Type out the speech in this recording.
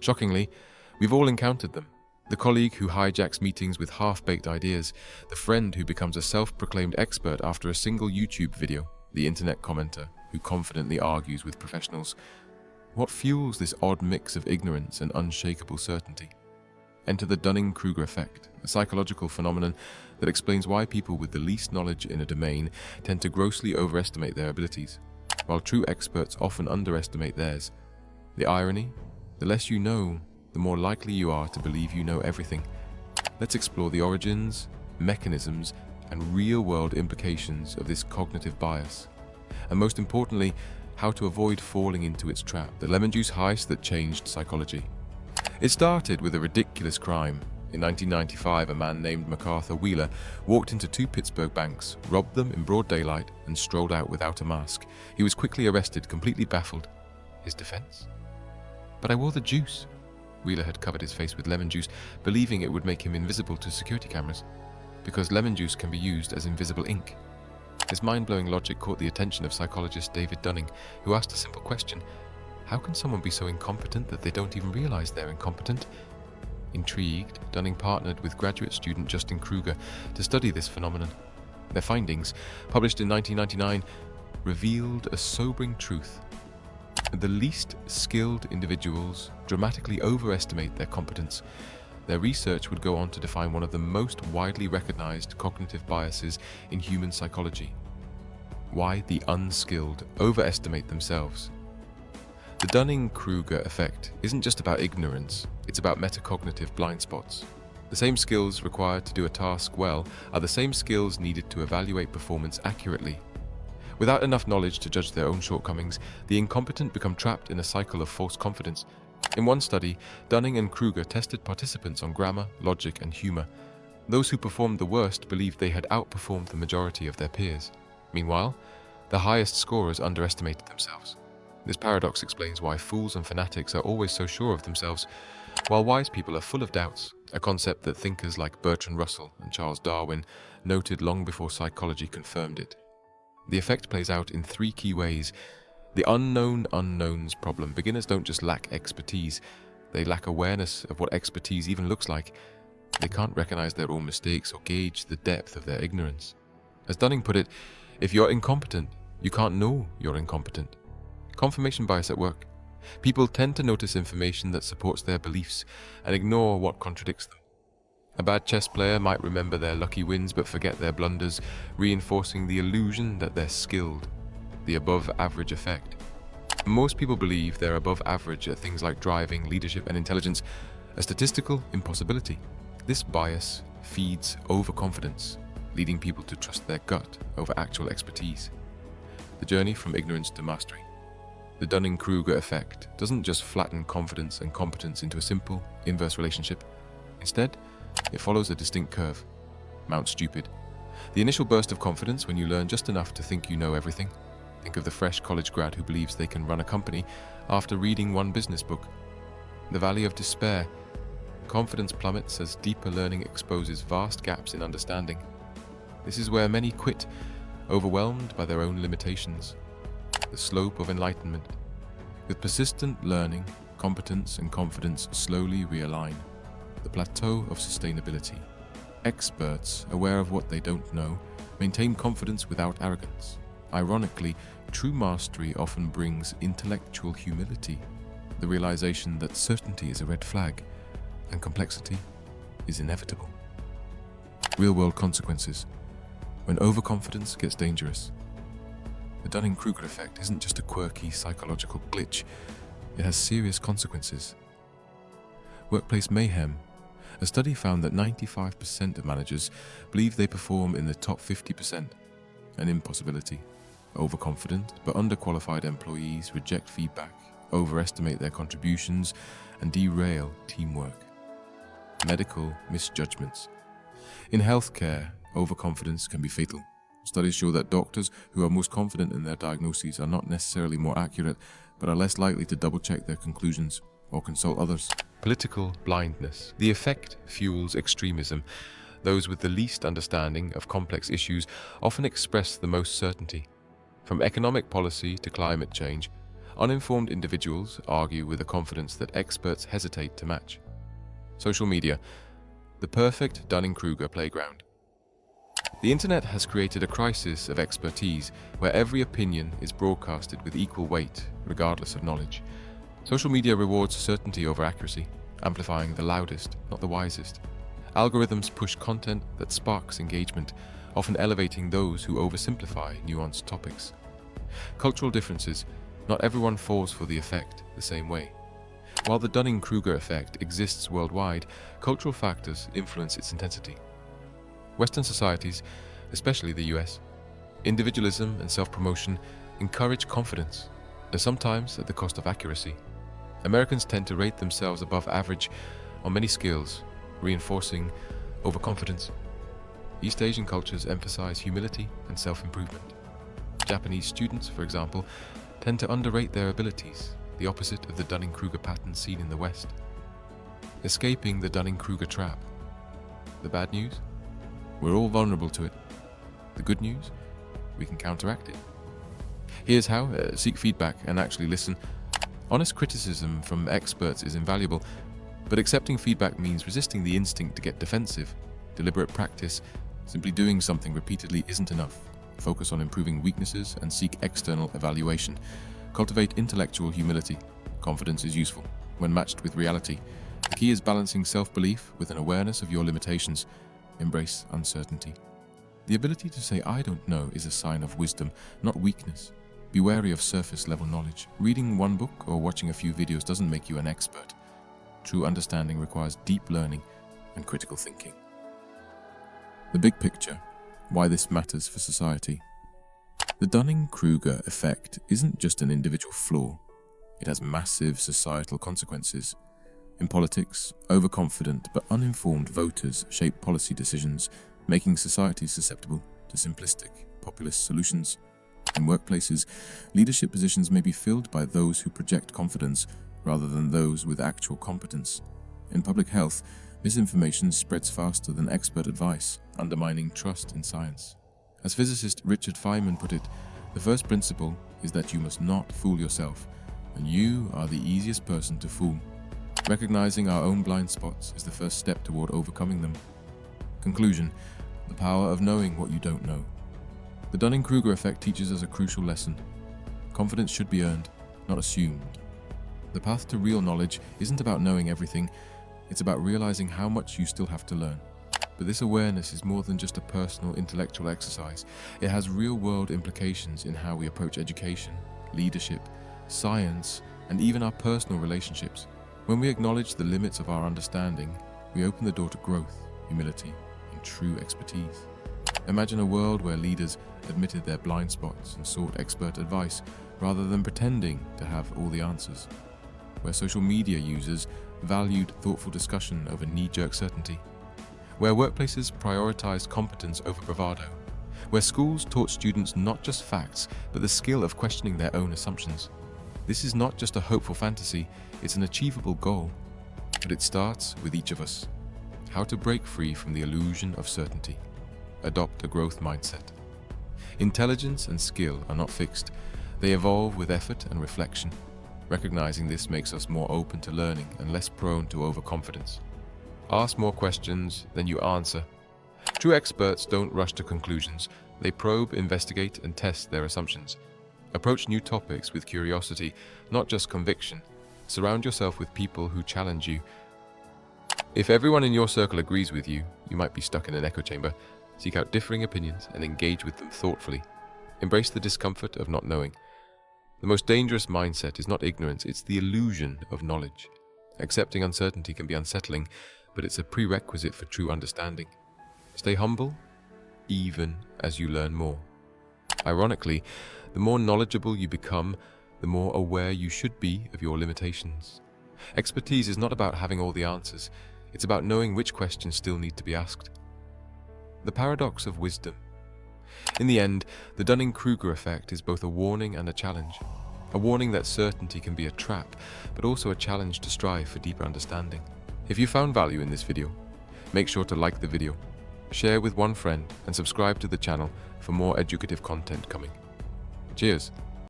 Shockingly, we've all encountered them. The colleague who hijacks meetings with half-baked ideas, the friend who becomes a self-proclaimed expert after a single YouTube video, the internet commenter who confidently argues with professionals. What fuels this odd mix of ignorance and unshakable certainty? Enter the Dunning-Kruger Effect, a psychological phenomenon that explains why people with the least knowledge in a domain tend to grossly overestimate their abilities, while true experts often underestimate theirs. The irony? The less you know, the more likely you are to believe you know everything. Let's explore the origins, mechanisms, and real-world implications of this cognitive bias, and most importantly, how to avoid falling into its trap, the lemon juice heist that changed psychology. It started with a ridiculous crime. In 1995, a man named MacArthur Wheeler walked into two Pittsburgh banks, robbed them in broad daylight, and strolled out without a mask. He was quickly arrested, completely baffled. His defense? "But I wore the juice." Wheeler had covered his face with lemon juice, believing it would make him invisible to security cameras, because lemon juice can be used as invisible ink. This mind-blowing logic caught the attention of psychologist David Dunning, who asked a simple question: how can someone be so incompetent that they don't even realize they're incompetent? Intrigued, Dunning partnered with graduate student Justin Kruger to study this phenomenon. Their findings, published in 1999, revealed a sobering truth. The least skilled individuals dramatically overestimate their competence. Their research would go on to define one of the most widely recognized cognitive biases in human psychology: why the unskilled overestimate themselves. The Dunning-Kruger effect isn't just about ignorance, it's about metacognitive blind spots. The same skills required to do a task well are the same skills needed to evaluate performance accurately. Without enough knowledge to judge their own shortcomings, the incompetent become trapped in a cycle of false confidence. In one study, Dunning and Kruger tested participants on grammar, logic, and humor. Those who performed the worst believed they had outperformed the majority of their peers. Meanwhile, the highest scorers underestimated themselves. This paradox explains why fools and fanatics are always so sure of themselves, while wise people are full of doubts, a concept that thinkers like Bertrand Russell and Charles Darwin noted long before psychology confirmed it. The effect plays out in three key ways. The unknown unknowns problem. Beginners don't just lack expertise, they lack awareness of what expertise even looks like. They can't recognize their own mistakes or gauge the depth of their ignorance. As Dunning put it, if you're incompetent, you can't know you're incompetent. Confirmation bias at work. People tend to notice information that supports their beliefs and ignore what contradicts them. A bad chess player might remember their lucky wins but forget their blunders, reinforcing the illusion that they're skilled, the above-average effect. Most people believe they're above average at things like driving, leadership, and intelligence, a statistical impossibility. This bias feeds overconfidence, leading people to trust their gut over actual expertise. The journey from ignorance to mastery. The Dunning-Kruger effect doesn't just flatten confidence and competence into a simple, inverse relationship. Instead, it follows a distinct curve. Mount Stupid. The initial burst of confidence when you learn just enough to think you know everything. Think of the fresh college grad who believes they can run a company after reading one business book. The Valley of Despair. Confidence plummets as deeper learning exposes vast gaps in understanding. This is where many quit, overwhelmed by their own limitations. The slope of enlightenment. With persistent learning, competence and confidence slowly realign. The plateau of sustainability. Experts, aware of what they don't know, maintain confidence without arrogance. Ironically, true mastery often brings intellectual humility, the realization that certainty is a red flag and complexity is inevitable. Real-world consequences. When overconfidence gets dangerous. The Dunning-Kruger effect isn't just a quirky psychological glitch, it has serious consequences. Workplace mayhem. A study found that 95% of managers believe they perform in the top 50%, an impossibility. Overconfident but underqualified employees reject feedback, overestimate their contributions, and derail teamwork. Medical misjudgments. In healthcare, overconfidence can be fatal. Studies show that doctors who are most confident in their diagnoses are not necessarily more accurate, but are less likely to double-check their conclusions or consult others. Political blindness. The effect fuels extremism. Those with the least understanding of complex issues often express the most certainty. From economic policy to climate change, Uninformed individuals argue with a confidence that experts hesitate to match. Social media, the perfect Dunning-Kruger playground. The internet has created a crisis of expertise where every opinion is broadcasted with equal weight, regardless of knowledge. Social media rewards certainty over accuracy, amplifying the loudest, not the wisest. Algorithms push content that sparks engagement, often elevating those who oversimplify nuanced topics. Cultural differences, not everyone falls for the effect the same way. While the Dunning-Kruger effect exists worldwide, cultural factors influence its intensity. Western societies, especially the US, individualism and self-promotion encourage confidence, and sometimes at the cost of accuracy. Americans tend to rate themselves above average on many skills, reinforcing overconfidence. East Asian cultures emphasize humility and self-improvement. Japanese students, for example, tend to underrate their abilities, the opposite of the Dunning-Kruger pattern seen in the West. Escaping the Dunning-Kruger trap. The bad news? We're all vulnerable to it. The good news? We can counteract it. Here's how. Seek feedback and actually listen. Honest criticism from experts is invaluable, but accepting feedback means resisting the instinct to get defensive. Deliberate practice, simply doing something repeatedly isn't enough. Focus on improving weaknesses and seek external evaluation. Cultivate intellectual humility. Confidence is useful when matched with reality. The key is balancing self-belief with an awareness of your limitations. Embrace uncertainty. The ability to say "I don't know" is a sign of wisdom, not weakness. Be wary of surface-level knowledge. Reading one book or watching a few videos doesn't make you an expert. True understanding requires deep learning and critical thinking. The big picture. Why this matters for society. The Dunning-Kruger effect isn't just an individual flaw. It has massive societal consequences. In politics, overconfident but uninformed voters shape policy decisions, making societies susceptible to simplistic, populist solutions. In workplaces, leadership positions may be filled by those who project confidence rather than those with actual competence. In public health, misinformation spreads faster than expert advice, undermining trust in science. As physicist Richard Feynman put it, the first principle is that you must not fool yourself, and you are the easiest person to fool. Recognizing our own blind spots is the first step toward overcoming them. Conclusion: the power of knowing what you don't know. The Dunning-Kruger effect teaches us a crucial lesson. Confidence should be earned, not assumed. The path to real knowledge isn't about knowing everything, it's about realizing how much you still have to learn. But this awareness is more than just a personal intellectual exercise. It has real-world implications in how we approach education, leadership, science, and even our personal relationships. When we acknowledge the limits of our understanding, we open the door to growth, humility, and true expertise. Imagine a world where leaders admitted their blind spots and sought expert advice rather than pretending to have all the answers. Where social media users valued thoughtful discussion over knee-jerk certainty. Where workplaces prioritized competence over bravado. Where schools taught students not just facts, but the skill of questioning their own assumptions. This is not just a hopeful fantasy, it's an achievable goal. But it starts with each of us. How to break free from the illusion of certainty. Adopt a growth mindset. Intelligence and skill are not fixed. They evolve with effort and reflection. Recognizing this makes us more open to learning and less prone to overconfidence. Ask more questions than you answer. True experts don't rush to conclusions. They probe, investigate, and test their assumptions. Approach new topics with curiosity, not just conviction. Surround yourself with people who challenge you. If everyone in your circle agrees with you, you might be stuck in an echo chamber. Seek out differing opinions and engage with them thoughtfully. Embrace the discomfort of not knowing. The most dangerous mindset is not ignorance, it's the illusion of knowledge. Accepting uncertainty can be unsettling, but it's a prerequisite for true understanding. Stay humble, even as you learn more. Ironically, the more knowledgeable you become, the more aware you should be of your limitations. Expertise is not about having all the answers, it's about knowing which questions still need to be asked. The paradox of wisdom. In the end, the Dunning-Kruger effect is both a warning and a challenge. A warning that certainty can be a trap, but also a challenge to strive for deeper understanding. If you found value in this video, make sure to like the video, share with one friend, and subscribe to the channel for more educative content coming. Cheers!